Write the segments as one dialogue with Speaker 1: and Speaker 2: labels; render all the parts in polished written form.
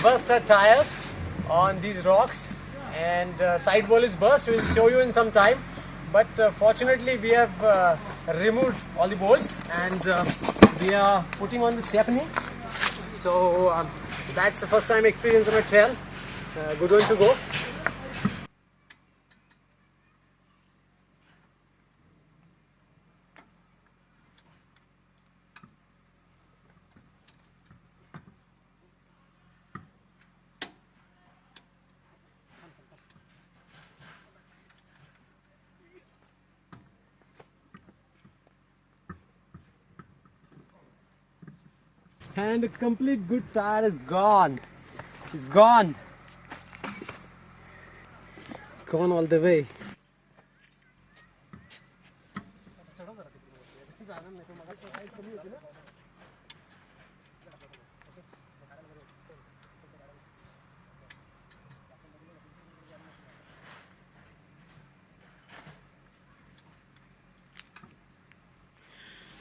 Speaker 1: burst our tire on these rocks, and side wall is burst. We'll show you in some time, but fortunately we have removed all the bolts, and we are putting on the stepney. So that's the first time experience on a trail. Good one to go. And a complete good tire is gone. It's gone. Gone all the way.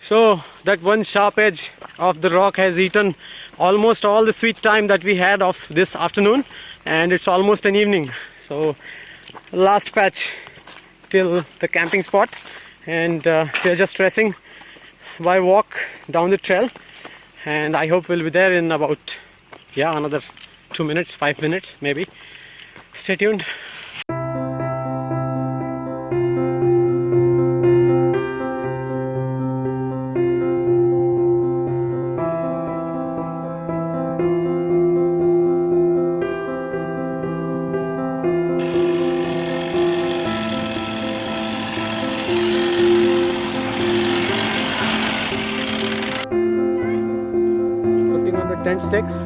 Speaker 1: So that one sharp edge of the rock has eaten almost all the sweet time that we had of this afternoon, and it's almost an evening. So last patch till the camping spot, and we are just resting by walk down the trail, and I hope we'll be there in about another 2 minutes, 5 minutes maybe. Stay tuned. Tent sticks.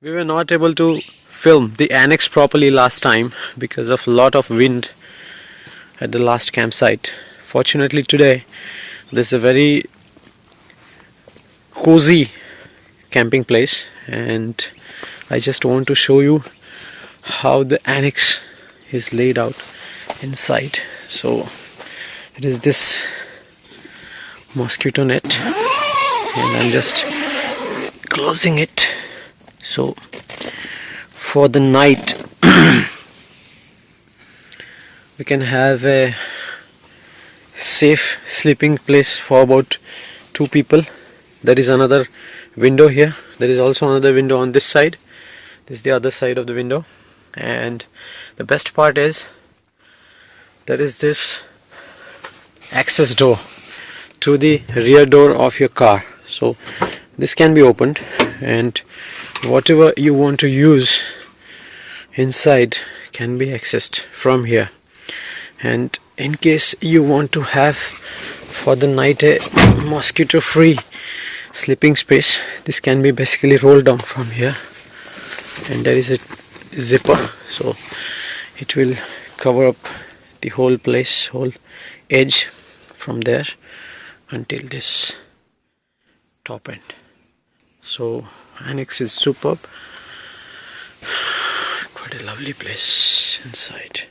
Speaker 1: We were not able to film the annex properly last time because of a lot of wind at the last campsite. Fortunately today this is a very cozy camping place, and I just want to show you how the annex is laid out inside. So it is this mosquito net, and I'm just closing it. So for the night we can have a safe sleeping place for about 2 people. There is another window here. There is also another window on this side. This is the other side of the window, and the best part is there is this access door to the rear door of your car. So this can be opened, and whatever you want to use inside can be accessed from here. And in case you want to have for the night a mosquito free sleeping space, this can be basically rolled down from here, and there is a zipper, so it will cover up the whole place, whole edge from there until this top end. So Annex is superb. Quite a lovely place inside.